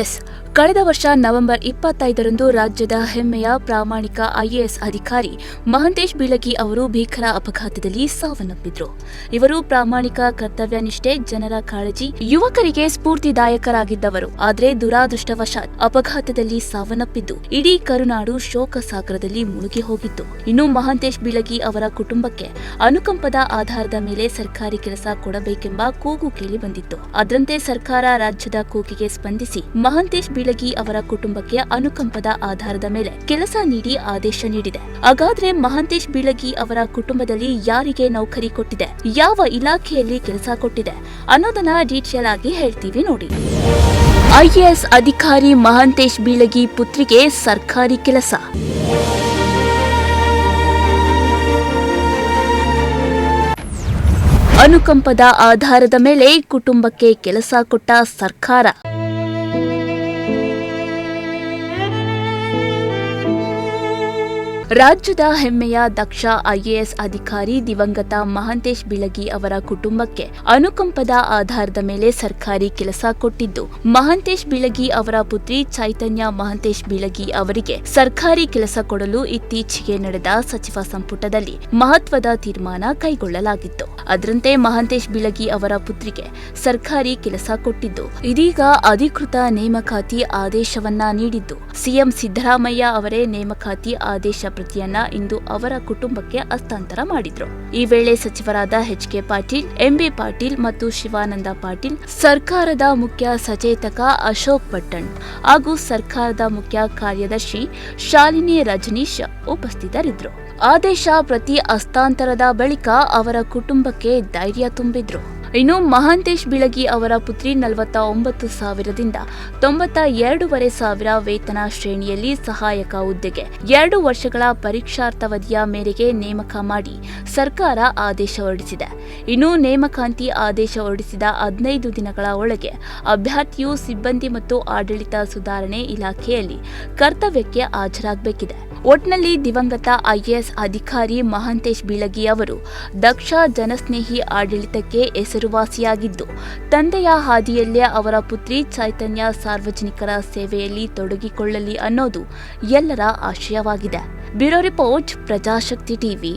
S, ಕಳೆದ ವರ್ಷ November 25ರಂದು ರಾಜ್ಯದ ಹೆಮ್ಮೆಯ ಪ್ರಾಮಾಣಿಕ ಐಎಎಸ್ ಅಧಿಕಾರಿ ಮಹಂತೇಶ್ ಬೀಳಗಿ ಅವರು ಭೀಕರ ಅಪಘಾತದಲ್ಲಿ ಸಾವನ್ನಪ್ಪಿದ್ರು. ಇವರು ಪ್ರಾಮಾಣಿಕ, ಕರ್ತವ್ಯನಿಷ್ಠೆ, ಜನರ ಕಾಳಜಿ, ಯುವಕರಿಗೆ ಸ್ಫೂರ್ತಿದಾಯಕರಾಗಿದ್ದವರು. ಆದರೆ ದುರಾದೃಷ್ಟವಶಾತ್ ಅಪಘಾತದಲ್ಲಿ ಸಾವನ್ನಪ್ಪಿದ್ದು ಇಡೀ ಕರುನಾಡು ಶೋಕ ಸಾಗರದಲ್ಲಿ ಮುಳುಗಿ ಹೋಗಿತ್ತು. ಇನ್ನು ಮಹಂತೇಶ್ ಬೀಳಗಿ ಅವರ ಕುಟುಂಬಕ್ಕೆ ಅನುಕಂಪದ ಆಧಾರದ ಮೇಲೆ ಸರ್ಕಾರಿ ಕೆಲಸ ಕೊಡಬೇಕೆಂಬ ಕೂಗು ಕೇಳಿ ಬಂದಿತ್ತು. ಅದರಂತೆ ಸರ್ಕಾರ ರಾಜ್ಯದ ಕೂಗಿಗೆ ಸ್ಪಂದಿಸಿ ಮಹಂತೇಶ್ ಬೀಳಗಿ ಅವರ ಕುಟುಂಬಕ್ಕೆ ಅನುಕಂಪದ ಆಧಾರದ ಮೇಲೆ ಕೆಲಸ ನೀಡಿ ಆದೇಶ ನೀಡಿದೆ. ಹಾಗಾದ್ರೆ ಮಹಂತೇಶ್ ಬೀಳಗಿ ಅವರ ಕುಟುಂಬದಲ್ಲಿ ಯಾರಿಗೆ ನೌಕರಿ ಕೊಟ್ಟಿದೆ, ಯಾವ ಇಲಾಖೆಯಲ್ಲಿ ಕೆಲಸ ಕೊಟ್ಟಿದೆ ಅನ್ನೋದನ್ನ ಡೀಟೇಲ್ ಆಗಿ ಹೇಳ್ತೀವಿ ನೋಡಿ. ಐಎಎಸ್ ಅಧಿಕಾರಿ ಮಹಂತೇಶ್ ಬೀಳಗಿ ಪುತ್ರಿಗೆ ಸರ್ಕಾರಿ ಕೆಲಸ. ಅನುಕಂಪದ ಆಧಾರದ ಮೇಲೆ ಕುಟುಂಬಕ್ಕೆ ಕೆಲಸ ಕೊಟ್ಟ ಸರ್ಕಾರ. ರಾಜ್ಯದ ಹೆಮ್ಮೆಯ ದಕ್ಷ ಐಎಎಸ್ ಅಧಿಕಾರಿ ದಿವಂಗತ ಮಹಂತೇಶ್ ಬೀಳಗಿ ಅವರ ಕುಟುಂಬಕ್ಕೆ ಅನುಕಂಪದ ಆಧಾರದ ಮೇಲೆ ಸರ್ಕಾರಿ ಕೆಲಸ ಕೊಟ್ಟಿದ್ದು, ಮಹಂತೇಶ್ ಬೀಳಗಿ ಅವರ ಪುತ್ರಿ ಚೈತನ್ಯ ಮಹಂತೇಶ್ ಬೀಳಗಿ ಅವರಿಗೆ ಸರ್ಕಾರಿ ಕೆಲಸ ಕೊಡಲು ಇತ್ತೀಚೆಗೆ ನಡೆದ ಸಚಿವ ಸಂಪುಟದಲ್ಲಿ ಮಹತ್ವದ ತೀರ್ಮಾನ ಕೈಗೊಳ್ಳಲಾಗಿತ್ತು. ಅದರಂತೆ ಮಹಂತೇಶ್ ಬೀಳಗಿ ಅವರ ಪುತ್ರಿಗೆ ಸರ್ಕಾರಿ ಕೆಲಸ ಕೊಟ್ಟಿದ್ದು, ಇದೀಗ ಅಧಿಕೃತ ನೇಮಕಾತಿ ಆದೇಶವನ್ನ ನೀಡಿದ್ದು, ಸಿಎಂ ಸಿದ್ದರಾಮಯ್ಯ ಅವರೇ ನೇಮಕಾತಿ ಆದೇಶ ಪ್ರತಿಯನ್ನ ಇಂದು ಅವರ ಕುಟುಂಬಕ್ಕೆ ಹಸ್ತಾಂತರ ಮಾಡಿದ್ರು. ಈ ವೇಳೆ ಸಚಿವರಾದ ಎಚ್.ಕೆ. ಪಾಟೀಲ್, ಎಂ.ಬಿ. ಪಾಟೀಲ್ ಮತ್ತು ಶಿವಾನಂದ ಪಾಟೀಲ್, ಸರ್ಕಾರದ ಮುಖ್ಯ ಸಚೇತಕ ಅಶೋಕ್ ಪಟ್ಟಣ್ ಹಾಗೂ ಸರ್ಕಾರದ ಮುಖ್ಯ ಕಾರ್ಯದರ್ಶಿ ಶಾಲಿನಿ ರಜನೀಶ್ ಉಪಸ್ಥಿತರಿದ್ದರು. ಆದೇಶ ಪ್ರತಿ ಹಸ್ತಾಂತರದ ಬಳಿಕ ಅವರ ಕುಟುಂಬಕ್ಕೆ ಧೈರ್ಯ ತುಂಬಿದ್ರು. ಇನ್ನು ಮಹಂತೇಶ್ ಬೀಳಗಿ ಅವರ ಪುತ್ರಿ 49,000ದಿಂದ 92,500 ವೇತನ ಶ್ರೇಣಿಯಲ್ಲಿ ಸಹಾಯಕ ಹುದ್ದೆಗೆ 2 ವರ್ಷಗಳ ಪರೀಕ್ಷಾರ್ಥವಧಿಯ ಮೇರೆಗೆ ನೇಮಕ ಮಾಡಿ ಸರ್ಕಾರ ಆದೇಶ ಹೊರಡಿಸಿದೆ. ಇನ್ನು ನೇಮಕಾತಿ ಆದೇಶ ಹೊರಡಿಸಿದ 15 ದಿನಗಳ ಒಳಗೆ ಅಭ್ಯರ್ಥಿಯು ಸಿಬ್ಬಂದಿ ಮತ್ತು ಆಡಳಿತ ಸುಧಾರಣೆ ಇಲಾಖೆಯಲ್ಲಿ ಕರ್ತವ್ಯಕ್ಕೆ ಹಾಜರಾಗಬೇಕಿದೆ. ಒಟ್ನಲ್ಲಿ ದಿವಂಗತ ಐಎಎಸ್ ಅಧಿಕಾರಿ ಮಹಂತೇಶ್ ಬೀಳಗಿ ಅವರು ದಕ್ಷ, ಜನಸ್ನೇಹಿ ಆಡಳಿತಕ್ಕೆ ಹೆಸರುವಾಸಿಯಾಗಿದ್ದು, ತಂದೆಯ ಹಾದಿಯಲ್ಲೇ ಅವರ ಪುತ್ರಿ ಚೈತನ್ಯ ಸಾರ್ವಜನಿಕರ ಸೇವೆಯಲ್ಲಿ ತೊಡಗಿಕೊಳ್ಳಲಿ ಅನ್ನೋದು ಎಲ್ಲರ ಆಶಯವಾಗಿದೆ. Bureau report, Prajashakti TV.